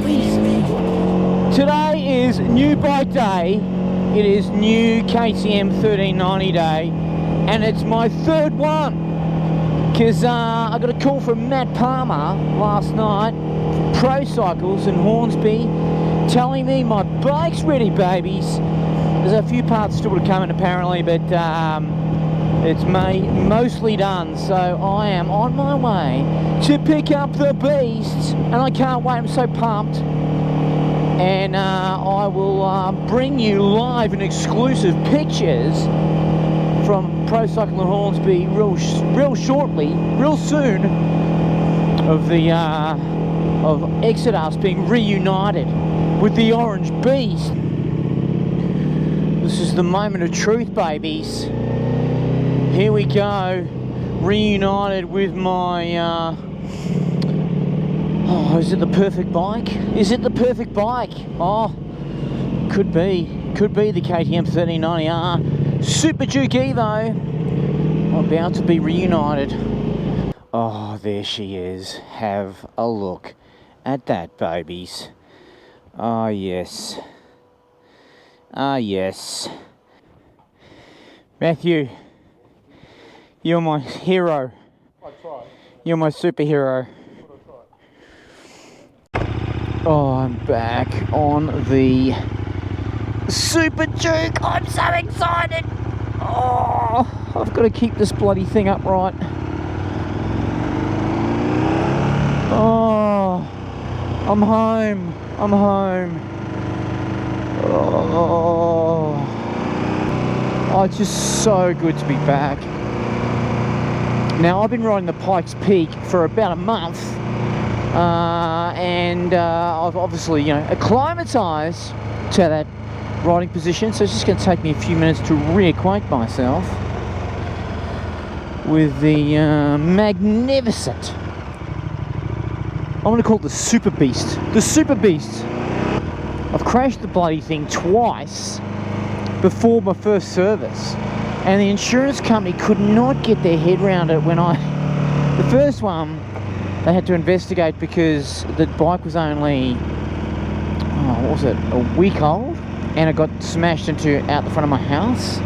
babies. Today is new bike day. It is new KTM 1390 day, and it's my third one. Because I got a call from Matt Palmer last night from Pro Cycles in Hornsby, telling me my bike's ready, babies. There's a few parts still to come in apparently, but it's mostly done, so I am on my way to pick up the beast, and I can't wait. I'm so pumped. And I will bring you live and exclusive pictures from Pro Cycle in Hornsby real shortly, real soon, of the of XODAS being reunited with the orange beast. This is the moment of truth, babies. Here we go, reunited with my, oh, is it the perfect bike? Is it the perfect bike? Oh, could be the KTM 1390R Superduke EVO, about to be reunited. Oh, there she is. Have a look at that, babies. Ah, yes. Ah, yes. Matthew, you're my hero. I tried. You're my superhero. Oh, I'm back on the Superduke. I'm so excited. Oh, I've got to keep this bloody thing upright. Oh, I'm home. I'm home. Oh, it's just so good to be back. Now, I've been riding the Pikes Peak for about a month, and I've obviously, acclimatised to that riding position, so it's just going to take me a few minutes to reacquaint myself with the magnificent, I'm going to call it the Super Beast. The Super Beast. I've crashed the bloody thing twice before my first service, and the insurance company could not get their head around it when the first one, they had to investigate because the bike was only, what was it, a week old, and it got smashed out the front of my house.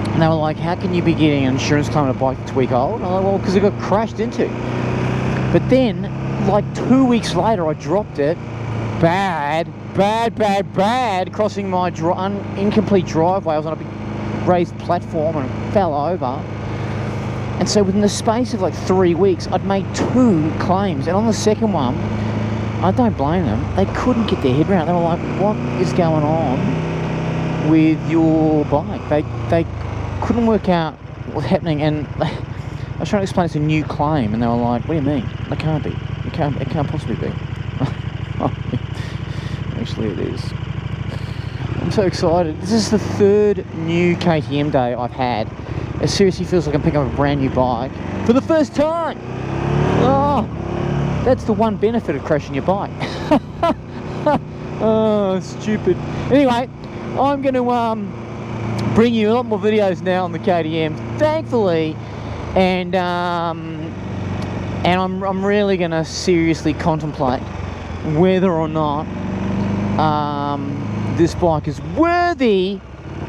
And they were like, how can you be getting an insurance claim on a bike that's a week old? And I'm like, well, because it got crashed into. But then, like 2 weeks later, I dropped it. Bad, crossing my incomplete driveway. I was on a big raised platform and fell over. And so within the space of like 3 weeks, I'd made 2 claims. And on the second one, I don't blame them. They couldn't get their head around it. They were like, what is going on with your bike? They couldn't work out what's happening. And I was trying to explain it's a new claim. And they were like, what do you mean? It can't be. It can't possibly be. Actually, it is. I'm so excited. This is the third new KTM day I've had. It seriously feels like I'm picking up a brand new bike for the first time. Oh, that's the one benefit of crashing your bike. Oh, stupid. Anyway, I'm going to bring you a lot more videos now on the KTM, thankfully, and I'm really going to seriously contemplate whether or not this bike is worthy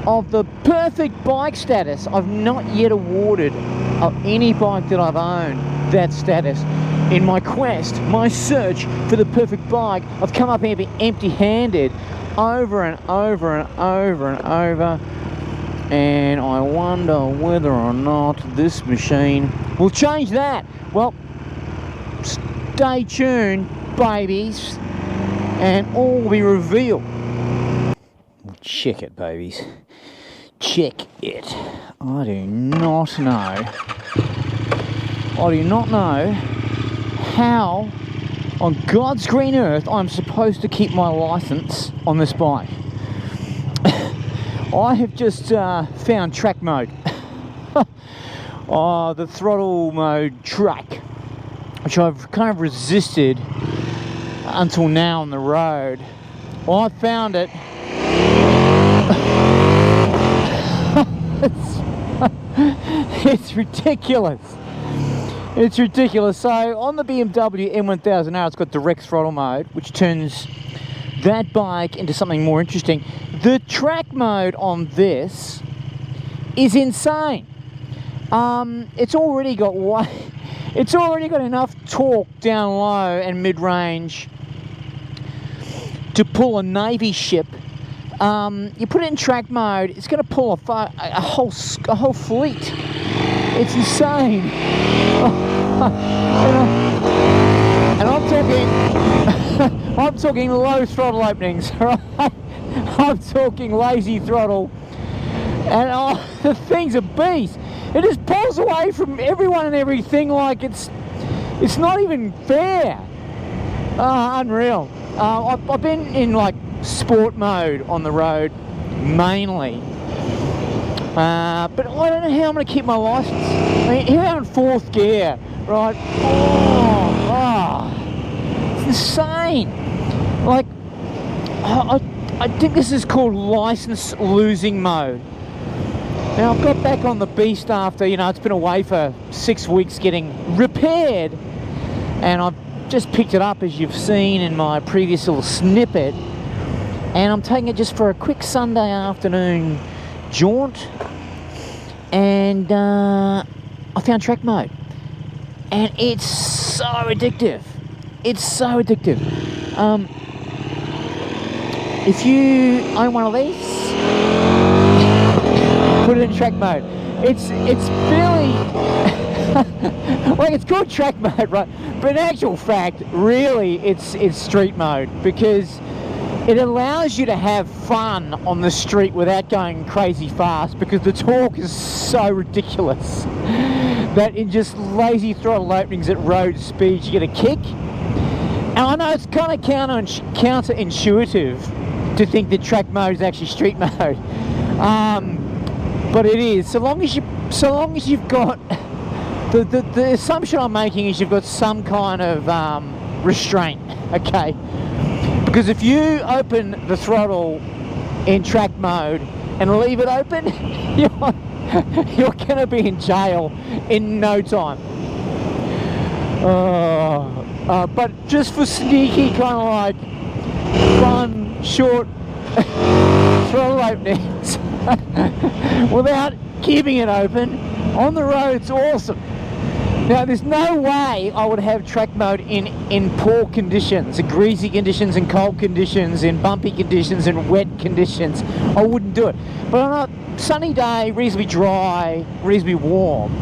of the perfect bike status. I've not yet awarded any bike that I've owned that status. In my quest, my search for the perfect bike, I've come up empty-handed over and over and over and over, and I wonder whether or not this machine will change that. Well, stay tuned, babies, and all will be revealed. Check it, babies. Check it. I do not know how on God's green earth I'm supposed to keep my license on this bike. I have just found track mode. The throttle mode track, which I've kind of resisted until now on the road. Well, I found it. It's ridiculous. It's ridiculous. So on the BMW M1000R, it's got direct throttle mode, which turns that bike into something more interesting. The track mode on this is insane. It's already got enough torque down low and mid-range to pull a Navy ship. You put it in track mode, it's going to pull a whole fleet. It's insane. And I'm talking low throttle openings, right? I'm talking lazy throttle, and the thing's a beast. It just pulls away from everyone and everything like it's not even fair. Unreal. I've been in like sport mode on the road mainly, but I don't know how I'm going to keep my license. I mean, here I'm in 4th gear, right? It's insane. Like, I think this is called license losing mode. Now, I've got back on the beast after, it's been away for 6 weeks getting repaired, and I've just picked it up, as you've seen in my previous little snippet, and I'm taking it just for a quick Sunday afternoon jaunt, and I found track mode, and it's so addictive. It's so addictive. If you own one of these, put it in track mode. It's fairly like, it's called track mode, right? But in actual fact, really, it's street mode, because it allows you to have fun on the street without going crazy fast, because the torque is so ridiculous that in just lazy throttle openings at road speeds you get a kick. And I know it's kind of counterintuitive to think that track mode is actually street mode, but it is. So long as you've got the assumption I'm making is you've got some kind of restraint, okay? Because if you open the throttle in track mode and leave it open, you're gonna be in jail in no time. But just for sneaky kind of like fun, short throttle openings without keeping it open on the road, it's awesome. Now, there's no way I would have track mode in poor conditions, in greasy conditions, in cold conditions, in bumpy conditions, in wet conditions. I wouldn't do it. But on a sunny day, reasonably dry, reasonably warm,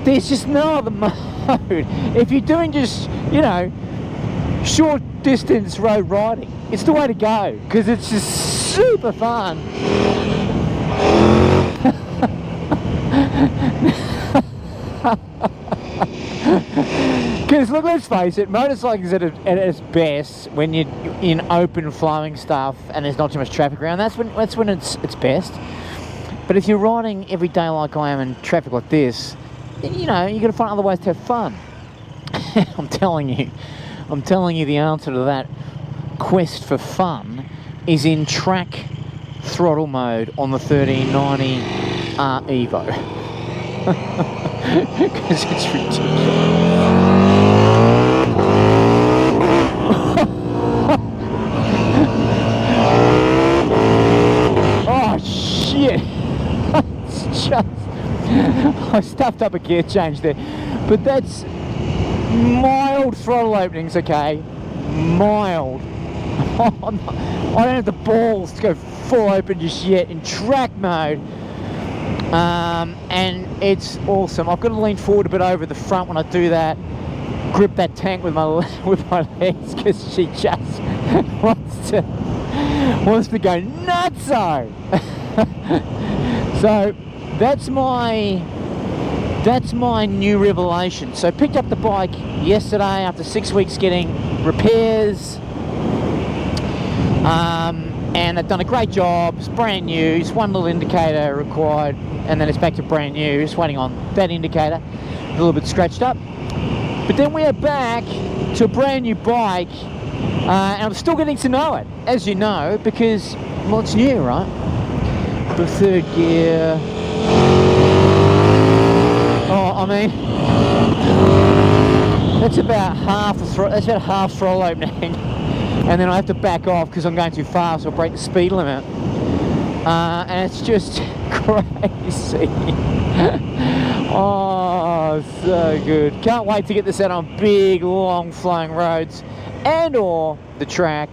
there's just no other mode. If you're doing just, short distance road riding, it's the way to go, because it's just super fun. Because look, let's face it, motorcycles at its best when you're in open flowing stuff and there's not too much traffic around. That's when it's best. But if you're riding every day like I am in traffic like this, then you got to find other ways to have fun. I'm telling you the answer to that quest for fun is in track throttle mode on the 1390 EVO. Because it's ridiculous. Oh shit! It's just, I stuffed up a gear change there, but that's mild throttle openings, okay? Mild. I don't have the balls to go full open just yet in track mode. And it's awesome. I've got to lean forward a bit over the front when I do that, grip that tank with my legs, because she just wants to go nutso. So that's my new revelation. So I picked up the bike yesterday after 6 weeks getting repairs, and they've done a great job. It's brand new. It's one little indicator required, and then it's back to brand new. Just waiting on that indicator, a little bit scratched up. But then we are back to a brand new bike, and I'm still getting to know it, as you know, because, well, it's new, right? The 3rd gear. Oh, I mean, that's about half the that's about half throttle opening, and then I have to back off because I'm going too fast, so I'll break the speed limit. And it's just crazy. Oh, so good. Can't wait to get this out on big, long flowing roads and or the track.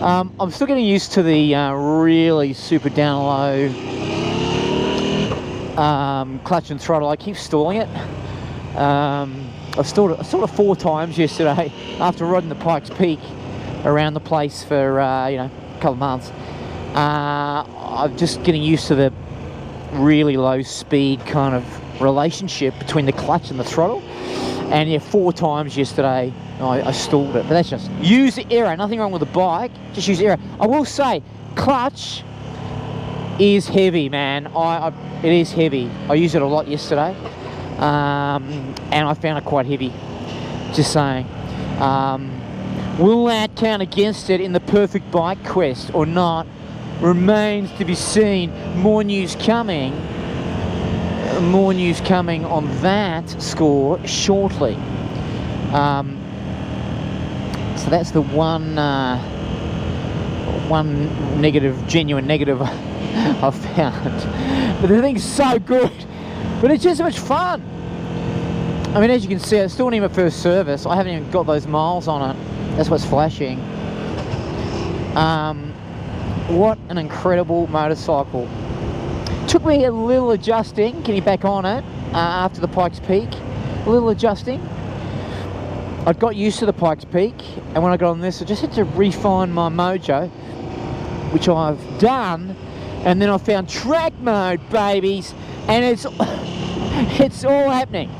I'm still getting used to the really super down low clutch and throttle. I keep stalling it. I stalled it 4 times yesterday after riding the Pikes Peak around the place for you know, a couple of months. I'm just getting used to the really low speed kind of relationship between the clutch and the throttle. And yeah, 4 times yesterday I stalled it, but that's just use error. Nothing wrong with the bike, just use error. I will say, clutch is heavy, man. It is heavy. I used it a lot yesterday, and I found it quite heavy. Just saying. Will that count against it in the perfect bike quest or not remains to be seen. More news coming on that score shortly. So that's the one genuine negative I've found. But the thing's so good, but it's just so much fun. I mean, as you can see, it's still in my first service. I haven't even got those miles on it. That's what's flashing. What an incredible motorcycle. Took me a little adjusting, getting back on it after the Pikes Peak. A little adjusting. I got used to the Pikes Peak, and when I got on this, I just had to refine my mojo, which I've done, and then I found track mode, babies, and it's all happening.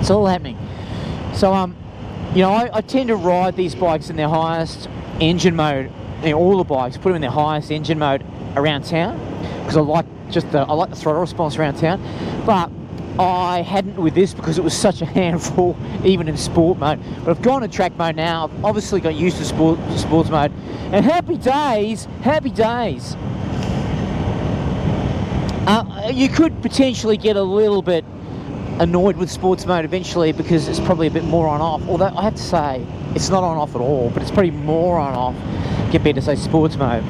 It's all happening. So you know, I tend to ride these bikes in their highest engine mode. You know, all the bikes, put them in their highest engine mode around town because I like the throttle response around town. But I hadn't with this because it was such a handful, even in sport mode. But I've gone to track mode now. I've obviously got used to sports mode, and happy days, happy days. You could potentially get a little bit annoyed with sports mode eventually because it's probably a bit more on off, although I have to say it's not on off at all, but it's probably more on off compared to say sports mode,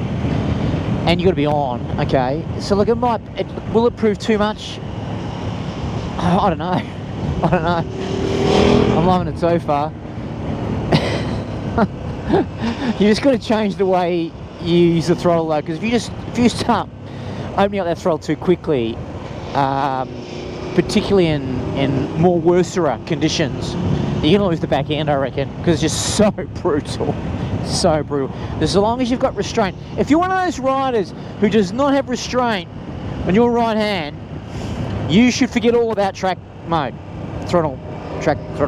and you got to be on. Okay, so look, will it prove too much? I don't know. I'm loving it so far. You just got to change the way you use the throttle though, because if you start opening up that throttle too quickly, particularly in more worser conditions, you're gonna lose the back end, I reckon, because it's just so brutal. So brutal. As long as you've got restraint. If you're one of those riders who does not have restraint on your right hand, you should forget all about track mode, throttle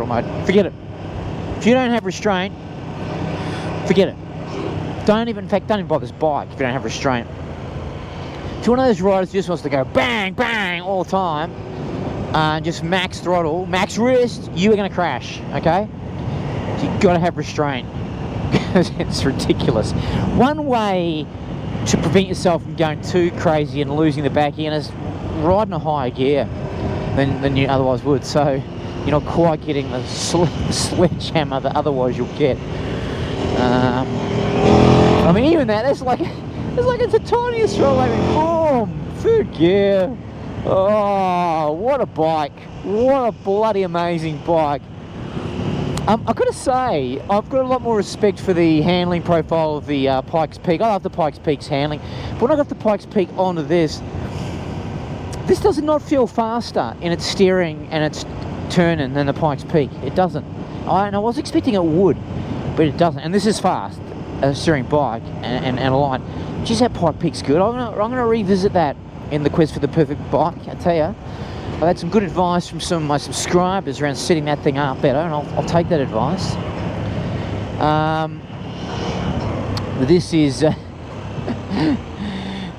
mode. Forget it. If you don't have restraint, forget it. Don't even buy this bike if you don't have restraint. If you're one of those riders who just wants to go bang, bang all the time, just max throttle, max wrist, you are going to crash, okay? So you've got to have restraint, because it's ridiculous. One way to prevent yourself from going too crazy and losing the back end is riding a higher gear than you otherwise would, so you're not quite getting the sledgehammer that otherwise you'll get. I mean, even that, it's like it's the tiniest throttle. I mean, boom, third gear. Oh, what a bike. What a bloody amazing bike. I've got to say, I've got a lot more respect for the handling profile of the Pikes Peak. I love the Pikes Peak's handling, but when I got the Pikes Peak onto this does not feel faster in its steering and its turning than the Pikes Peak. It doesn't. I was expecting it would, but it doesn't. And this is fast, a steering bike and a line. Geez, that Pikes Peak's good. I'm gonna revisit that in the quest for the perfect bike. I tell you, I've had some good advice from some of my subscribers around setting that thing up better, and I'll take that advice. This is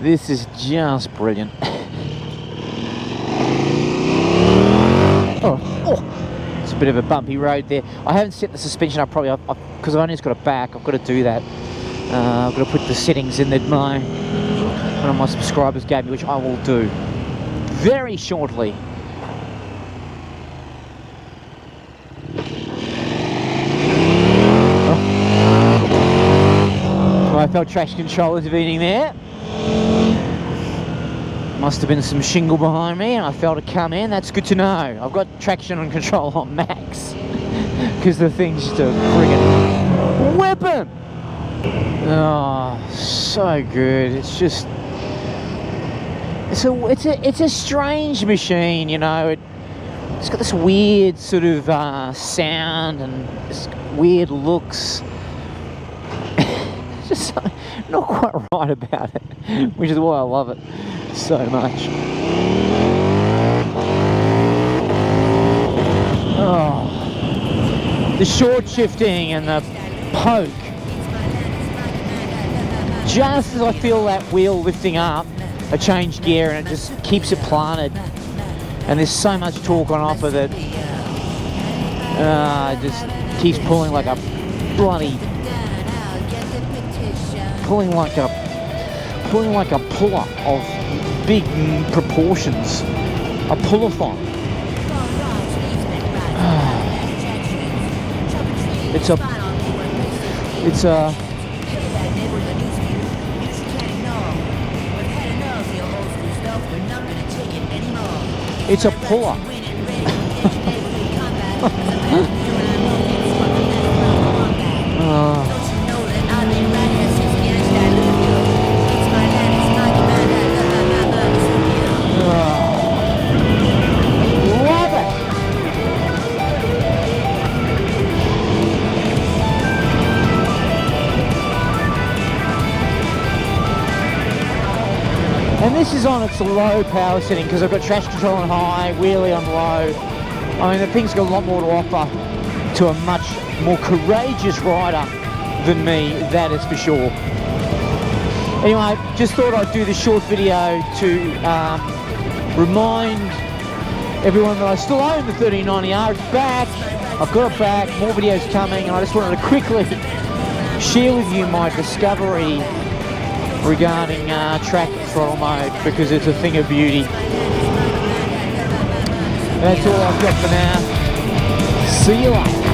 this is just brilliant. Oh, it's a bit of a bumpy road there. I haven't set the suspension up properly because I've only just got it back. I've got to do that. I've got to put the settings in there. one of my subscribers gave me, which I will do very shortly. Oh. I felt traction control intervening there. Must have been some shingle behind me and I felt it come in. That's good to know. I've got traction and control on max because the thing's just a friggin' weapon. Oh, so good. It's just, it's a strange machine, you know. It's got this weird sort of sound and this weird looks. It's just not quite right about it, which is why I love it so much. Oh, the short shifting and the poke. Just as I feel that wheel lifting up, I change gear and it just keeps it planted. And there's so much torque on offer that it just keeps pulling like a bloody, pulling like a puller of big proportions, a pullathon. It's a puller. And this is on its low power setting because I've got traction control on high, wheelie on low. I mean, the thing's got a lot more to offer to a much more courageous rider than me, that is for sure. Anyway, just thought I'd do this short video to remind everyone that I still own the 1390R. It's back, I've got it back, more videos coming, and I just wanted to quickly share with you my discovery regarding track throttle mode, because it's a thing of beauty. That's all I've got for now. See you later.